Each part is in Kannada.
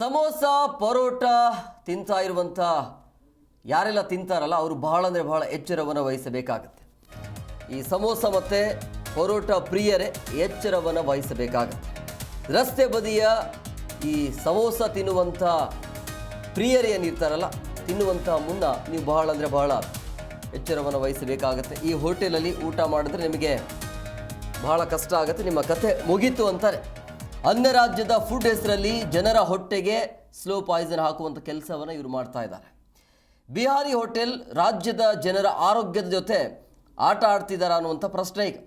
ಸಮೋಸ ಪರೋಟ ತಿಂತಾ ಇರುವಂಥ ಯಾರೆಲ್ಲ ತಿಂತಾರಲ್ಲ ಅವರು ಬಹಳ ಅಂದರೆ ಬಹಳ ಎಚ್ಚರವನ್ನು ವಹಿಸಬೇಕಾಗತ್ತೆ. ಈ ಸಮೋಸ ಮತ್ತು ಪರೋಟ ಪ್ರಿಯರೇ ಎಚ್ಚರವನ್ನು ವಹಿಸಬೇಕಾಗತ್ತೆ. ರಸ್ತೆ ಬದಿಯ ಈ ಸಮೋಸ ತಿನ್ನುವಂಥ ಪ್ರಿಯರೇ ಏನಿರ್ತಾರಲ್ಲ, ತಿನ್ನುವಂಥ ಮುನ್ನ ನೀವು ಬಹಳ ಅಂದರೆ ಬಹಳ ಎಚ್ಚರವನ್ನು ವಹಿಸಬೇಕಾಗತ್ತೆ. ಈ ಹೋಟೆಲಲ್ಲಿ ಊಟ ಮಾಡಿದ್ರೆ ನಿಮಗೆ ಬಹಳ ಕಷ್ಟ ಆಗುತ್ತೆ, ನಿಮ್ಮ ಕಥೆ ಮುಗೀತು ಅಂತಾರೆ. ಅನ್ಯ ರಾಜ್ಯದ ಫುಡ್ ಹೆಸರಲ್ಲಿ ಜನರ ಹೊಟ್ಟೆಗೆ ಸ್ಲೋ ಪಾಯ್ಸನ್ ಹಾಕುವಂಥ ಕೆಲಸವನ್ನು ಇವರು ಮಾಡ್ತಾ ಇದ್ದಾರೆ. ಬಿಹಾರಿ ಹೋಟೆಲ್ ರಾಜ್ಯದ ಜನರ ಆರೋಗ್ಯದ ಜೊತೆ ಆಟ ಆಡ್ತಿದ್ದಾರೆ ಅನ್ನುವಂಥ ಪ್ರಶ್ನೆ ಈಗ.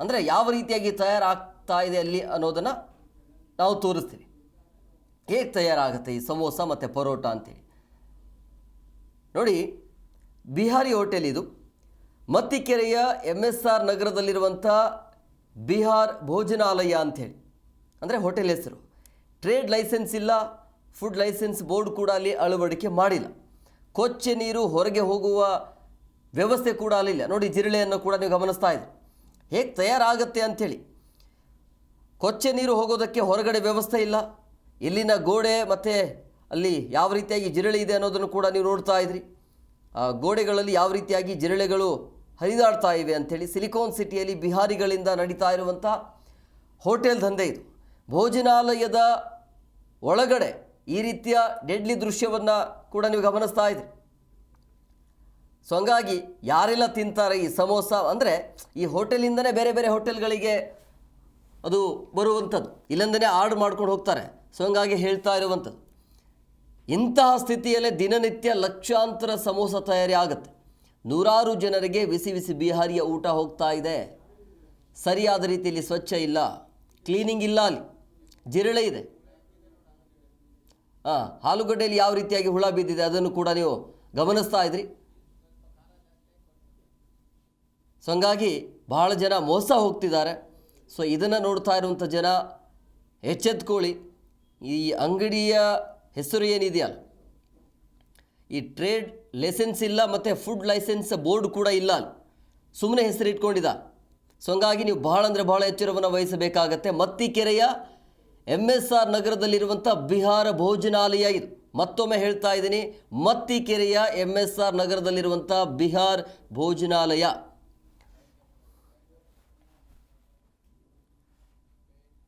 ಅಂದರೆ ಯಾವ ರೀತಿಯಾಗಿ ತಯಾರಾಗ್ತಾ ಇದೆ ಅಲ್ಲಿ ಅನ್ನೋದನ್ನು ನಾವು ತೋರಿಸ್ತೀವಿ. ಹೇಗೆ ತಯಾರಾಗುತ್ತೆ ಈ ಸಮೋಸ ಮತ್ತು ಪರೋಟ ಅಂತೇಳಿ ನೋಡಿ. ಬಿಹಾರಿ ಹೋಟೆಲ್ ಇದು ಮತ್ತಿಕೆರೆಯ MSR ನಗರದಲ್ಲಿರುವಂಥ ಬಿಹಾರ್ ಭೋಜನಾಲಯ ಅಂಥೇಳಿ, ಅಂದರೆ ಹೋಟೆಲ್ ಹೆಸರು. ಟ್ರೇಡ್ ಲೈಸೆನ್ಸ್ ಇಲ್ಲ, ಫುಡ್ ಲೈಸೆನ್ಸ್ ಬೋರ್ಡ್ ಕೂಡ ಅಲ್ಲಿ ಅಳವಡಿಕೆ ಮಾಡಿಲ್ಲ. ಕೊಚ್ಚೆ ನೀರು ಹೊರಗೆ ಹೋಗುವ ವ್ಯವಸ್ಥೆ ಕೂಡ ಅಲ್ಲಿಲ್ಲ. ನೋಡಿ, ಜಿರಳೆಯನ್ನು ಕೂಡ ನೀವು ಗಮನಿಸ್ತಾ ಇದ್ದೀರಿ. ಹೇಗೆ ತಯಾರಾಗುತ್ತೆ ಅಂಥೇಳಿ. ಕೊಚ್ಚೆ ನೀರು ಹೋಗೋದಕ್ಕೆ ಹೊರಗಡೆ ವ್ಯವಸ್ಥೆ ಇಲ್ಲ. ಇಲ್ಲಿನ ಗೋಡೆ ಮತ್ತು ಅಲ್ಲಿ ಯಾವ ರೀತಿಯಾಗಿ ಜಿರಳೆ ಇದೆ ಅನ್ನೋದನ್ನು ಕೂಡ ನೀವು ನೋಡ್ತಾ ಇದ್ರಿ. ಆ ಗೋಡೆಗಳಲ್ಲಿ ಯಾವ ರೀತಿಯಾಗಿ ಜಿರಳೆಗಳು ಹರಿದಾಡ್ತಾ ಇವೆ ಅಂಥೇಳಿ. ಸಿಲಿಕಾನ್ ಸಿಟಿಯಲ್ಲಿ ಬಿಹಾರಿಗಳಿಂದ ನಡೀತಾ ಇರುವಂಥ ಹೋಟೆಲ್ ದಂಧೆ ಇದು. ಭೋಜನಾಲಯದ ಒಳಗಡೆ ಈ ರೀತಿಯ ಡೆಡ್ಲಿ ದೃಶ್ಯವನ್ನು ಕೂಡ ನೀವು ಗಮನಿಸ್ತಾ ಇದ್ರಿ. ಸೊ ಹಂಗಾಗಿ ಯಾರೆಲ್ಲ ತಿಂತಾರೆ ಈ ಸಮೋಸ, ಅಂದರೆ ಈ ಹೋಟೆಲಿಂದನೇ ಬೇರೆ ಬೇರೆ ಹೋಟೆಲ್ಗಳಿಗೆ ಅದು ಬರುವಂಥದ್ದು, ಇಲ್ಲಿಂದನೇ ಆರ್ಡರ್ ಮಾಡ್ಕೊಂಡು ಹೋಗ್ತಾರೆ. ಸೊ ಹಂಗಾಗಿ ಹೇಳ್ತಾ ಇರುವಂಥದ್ದು. ಇಂತಹ ಸ್ಥಿತಿಯಲ್ಲೇ ದಿನನಿತ್ಯ ಲಕ್ಷಾಂತರ ಸಮೋಸ ತಯಾರಿ ಆಗುತ್ತೆ. ನೂರಾರು ಜನರಿಗೆ ಬಿಸಿ ಬಿಸಿ ಬಿಹಾರಿಯ ಊಟ ಹೋಗ್ತಾ ಇದೆ. ಸರಿಯಾದ ರೀತಿಯಲ್ಲಿ ಸ್ವಚ್ಛ ಇಲ್ಲ, ಕ್ಲೀನಿಂಗ್ ಇಲ್ಲ, ಅಲ್ಲಿ ಜಿರಳೆ ಇದೆ. ಆಲೂಗಡ್ಡೆಯಲ್ಲಿ ಯಾವ ರೀತಿಯಾಗಿ ಹುಳ ಬಿದ್ದಿದೆ ಅದನ್ನು ಕೂಡ ನೀವು ಗಮನಿಸ್ತಾ ಇದ್ರಿ. ಸೊ ಹಂಗಾಗಿ ಬಹಳ ಜನ ಮೋಸ ಹೋಗ್ತಿದ್ದಾರೆ. ಸೊ ಇದನ್ನು ನೋಡ್ತಾ ಇರುವಂಥ ಜನ ಎಚ್ಚೆತ್ಕೊಳ್ಳಿ. ಈ ಅಂಗಡಿಯ ಹೆಸರು ಏನಿದೆಯಲ್ಲ, ಈ ಟ್ರೇಡ್ ಲೈಸೆನ್ಸ್ ಇಲ್ಲ ಮತ್ತು ಫುಡ್ ಲೈಸೆನ್ಸ್ ಬೋರ್ಡ್ ಕೂಡ ಇಲ್ಲ, ಅಲ್ಲಿ ಸುಮ್ಮನೆ ಹೆಸರು ಇಟ್ಕೊಂಡಿದ್ದ. ಸೊ ಹಂಗಾಗಿ ನೀವು ಬಹಳ ಅಂದರೆ ಬಹಳ ಎಚ್ಚರವನ್ನು ವಹಿಸಬೇಕಾಗತ್ತೆ. ಮತ್ತಿಕೆರೆಯ MSR ನಗರದಲ್ಲಿರುವಂಥ ಬಿಹಾರ ಭೋಜನಾಲಯ ಇದು. ಮತ್ತೊಮ್ಮೆ ಹೇಳ್ತಾ ಇದ್ದೀನಿ, ಮತ್ತಿಕೆರೆಯ MSR ನಗರದಲ್ಲಿರುವಂಥ ಬಿಹಾರ್ ಭೋಜನಾಲಯ.